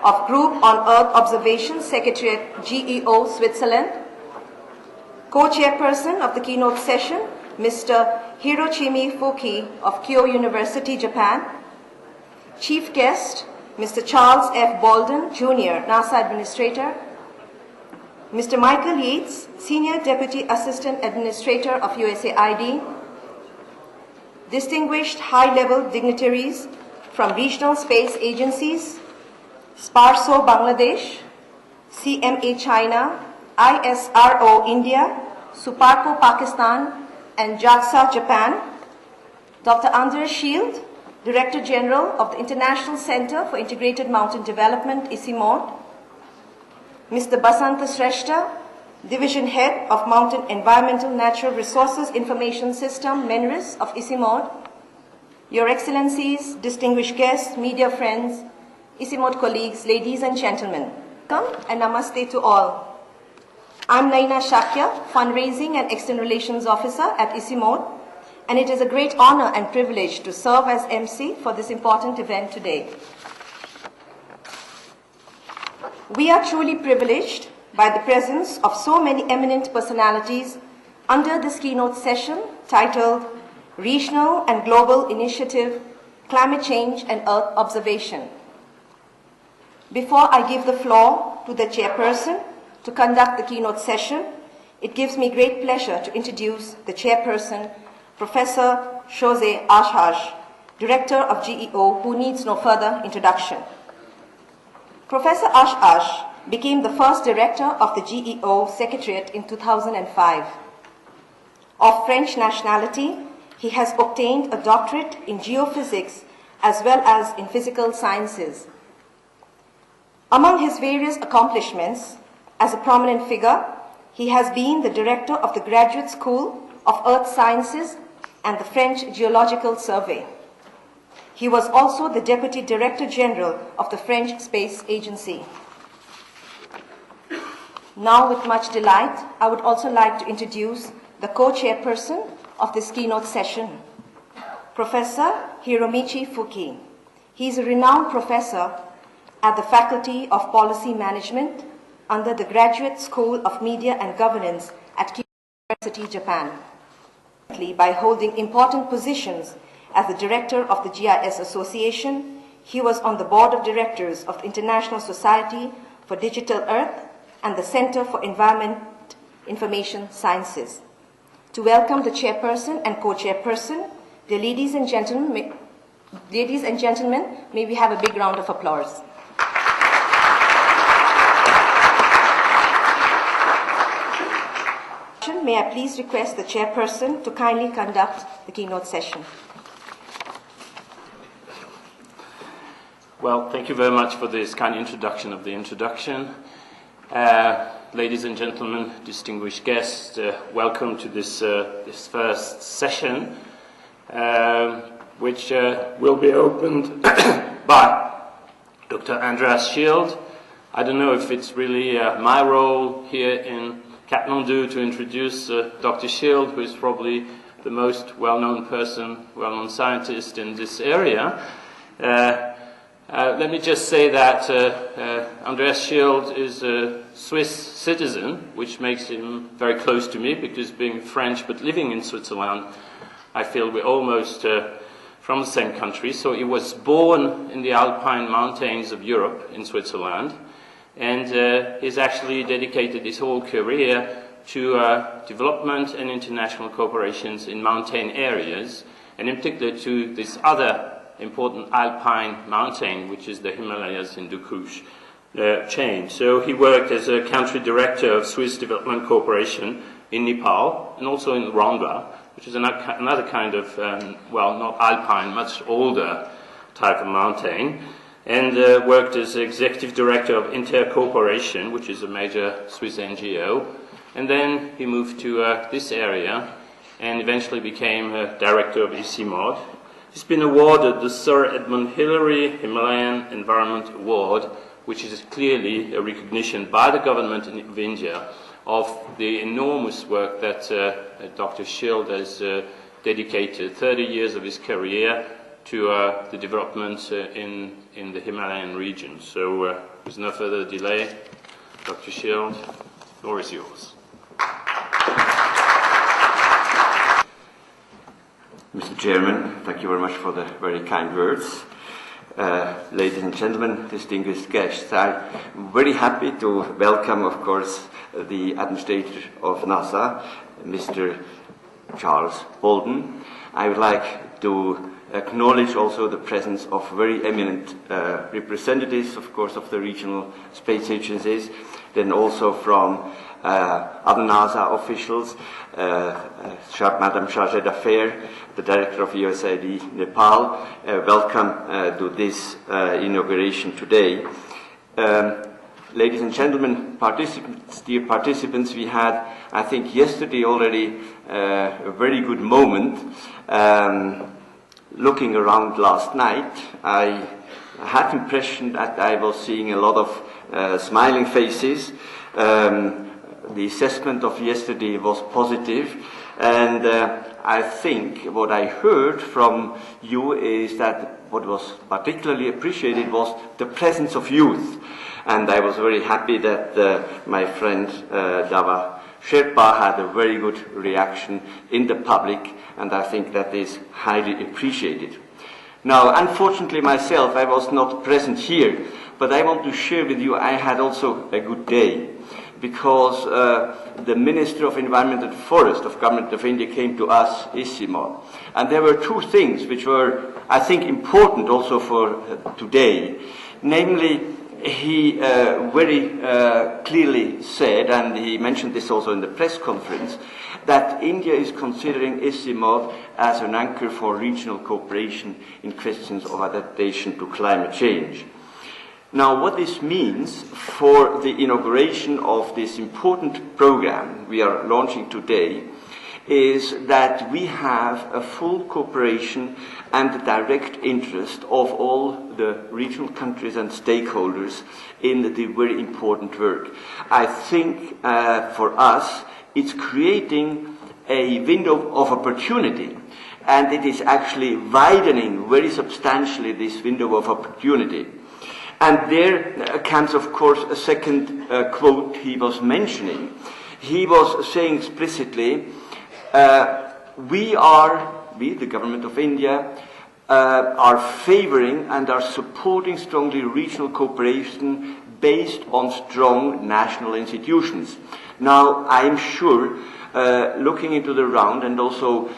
of Group on Earth Observation Secretariat GEO, Switzerland. Co-chairperson of the keynote session, Mr. Hirochimi Fuki of Kyoto University, Japan. Chief guest, Mr. Charles F. Bolden, Jr., NASA Administrator. Mr. Michael Yates, Senior Deputy Assistant Administrator of USAID. Distinguished high-level dignitaries from regional space agencies, SPARSO Bangladesh, CMA China, ISRO India, Suparco Pakistan, and JAXA Japan. Dr. Andreas Schild, Director General of the International Center for Integrated Mountain Development, ICIMOD. Mr. Basanta Shrestha, Division Head of Mountain Environmental Natural Resources Information System, MENRIS of ICIMOD. Your Excellencies, distinguished guests, media friends, ICIMOD colleagues, ladies and gentlemen, welcome and namaste to all. I'm Naina Shakya, Fundraising and External Relations Officer at ICIMOD, and it is a great honor and privilege to serve as MC for this important event today. We are truly privileged by the presence of so many eminent personalities under this keynote session titled Regional and Global Initiative, Climate Change and Earth Observation. Before I give the floor to the chairperson to conduct the keynote session, it gives me great pleasure to introduce the chairperson, Professor Jose Ashaj, Director of GEO, who needs no further introduction. Professor Ashaj became the first director of the GEO Secretariat in 2005. Of French nationality, he has obtained a doctorate in geophysics as well as in physical sciences. Among his various accomplishments, as a prominent figure, he has been the director of the Graduate School of Earth Sciences and the French Geological Survey. He was also the Deputy Director General of the French Space Agency. Now, with much delight, I would also like to introduce the co-chairperson of this keynote session, Professor Hiromichi Fuki. He is a renowned professor at the Faculty of Policy Management under the Graduate School of Media and Governance at Kyoto University, Japan. By holding important positions as the director of the GIS Association, he was on the board of directors of the International Society for Digital Earth and the Center for Environment Information Sciences. To welcome the chairperson and co-chairperson, dear ladies and gentlemen, may we have a big round of applause. May I please request the chairperson to kindly conduct the keynote session. Well, thank you very much for this kind introduction of the introduction. Ladies and gentlemen, distinguished guests, welcome to this first session, which will be opened by Dr. Andreas Schild. I don't know if it's really my role here in Kathmandu to introduce Dr. Schild, who is probably the most well-known person, well-known scientist in this area. Let me just say that Andreas Schild is a Swiss citizen, which makes him very close to me, because being French but living in Switzerland, I feel we're almost from the same country. So he was born in the Alpine mountains of Europe in Switzerland, and he's actually dedicated his whole career to development and international cooperations in mountain areas, and in particular to this other important alpine mountain, which is the Himalayas in Dukush chain. So he worked as a country director of Swiss Development Cooperation in Nepal, and also in Rwanda, which is another kind of, well, not alpine, much older type of mountain, and worked as executive director of Intercooperation, which is a major Swiss NGO. And then he moved to this area and eventually became director of ICIMOD. He's been awarded the Sir Edmund Hillary Himalayan Environment Award, which is clearly a recognition by the government of India of the enormous work that Dr. Schild has dedicated 30 years of his career to the developments in the Himalayan region. So with no further delay, Dr. Schild, the floor is yours. Mr. Chairman, thank you very much for the very kind words. Ladies and gentlemen, distinguished guests, I'm very happy to welcome, of course, the Administrator of NASA, Mr. Charles Bolden. I would like to acknowledge also the presence of very eminent representatives, of course, of the regional space agencies, then also from other NASA officials, Madam Chargée d'Affaires, the Director of USAID Nepal. Welcome to this inauguration today. Ladies and gentlemen, dear participants, we had, I think, yesterday already a very good moment. Looking around last night, I had the impression that I was seeing a lot of smiling faces. The assessment of yesterday was positive, and I think what I heard from you is that what was particularly appreciated was the presence of youth. And I was very happy that my friend Dava Sherpa had a very good reaction in the public, and I think that is highly appreciated. Now, unfortunately myself, I was not present here, but I want to share with you I had also a good day, because the Minister of Environment and Forest of Government of India came to us, ISIMO, and there were two things which were, I think, important also for today. Namely, he very clearly said, and he mentioned this also in the press conference, that India is considering ISIMO as an anchor for regional cooperation in questions of adaptation to climate change. Now, what this means for the inauguration of this important program we are launching today is that we have a full cooperation and the direct interest of all the regional countries and stakeholders in the very important work. I think for us it's creating a window of opportunity, and it is actually widening very substantially this window of opportunity. And there comes, of course, a second quote he was mentioning. He was saying explicitly, we, the Government of India, are favoring and are supporting strongly regional cooperation based on strong national institutions. Now, I'm sure, looking into the round and also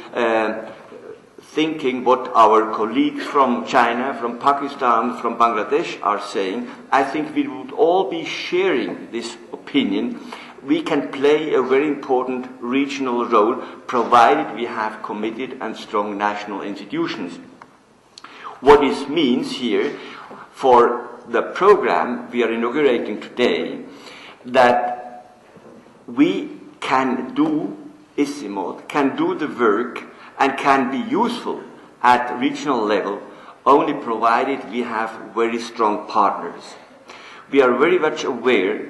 thinking what our colleagues from China, from Pakistan, from Bangladesh are saying, I think we would all be sharing this opinion. We can play a very important regional role, provided we have committed and strong national institutions. What this means here for the program we are inaugurating today, that we can do ISIMO, can do the work and can be useful at regional level only provided we have very strong partners. We are very much aware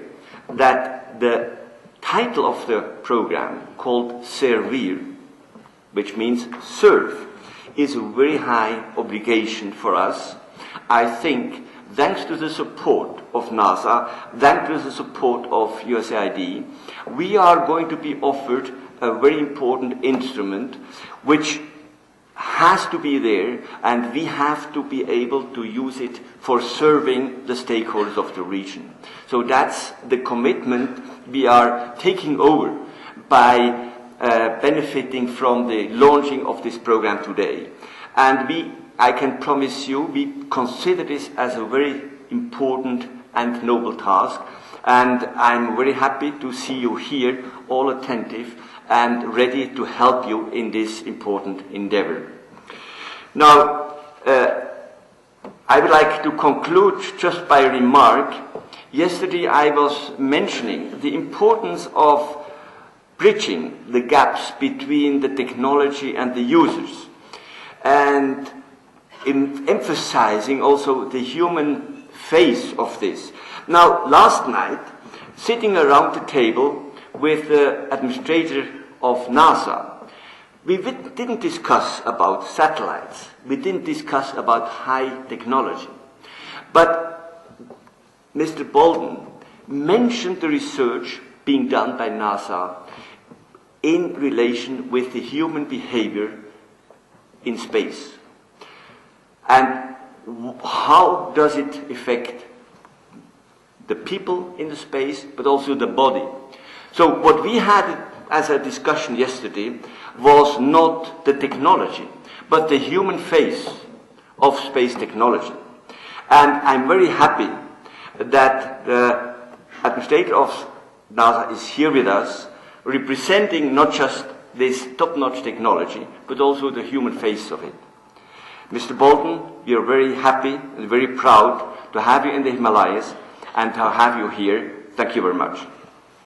that the title of the program, called SERVIR, which means serve, is a very high obligation for us. I think, thanks to the support of NASA, thanks to the support of USAID, we are going to be offered a very important instrument which has to be there, and we have to be able to use it for serving the stakeholders of the region. So that's the commitment we are taking over by benefiting from the launching of this program today. And I can promise you, we consider this as a very important and noble task, and I'm very happy to see you here, all attentive and ready to help you in this important endeavor. Now, I would like to conclude just by a remark. Yesterday I was mentioning the importance of bridging the gaps between the technology and the users, and emphasizing also the human face of this. Now, last night, sitting around the table with the administrator of NASA, we didn't discuss about satellites. We didn't discuss about high technology. But Mr. Bolden mentioned the research being done by NASA in relation with the human behavior in space. And how does it affect the people in the space, but also the body? So what we had as a discussion yesterday was not the technology, but the human face of space technology. And I'm very happy that the administrator of NASA is here with us, representing not just this top-notch technology, but also the human face of it. Mr. Bolden, we are very happy and very proud to have you in the Himalayas and to have you here. Thank you very much.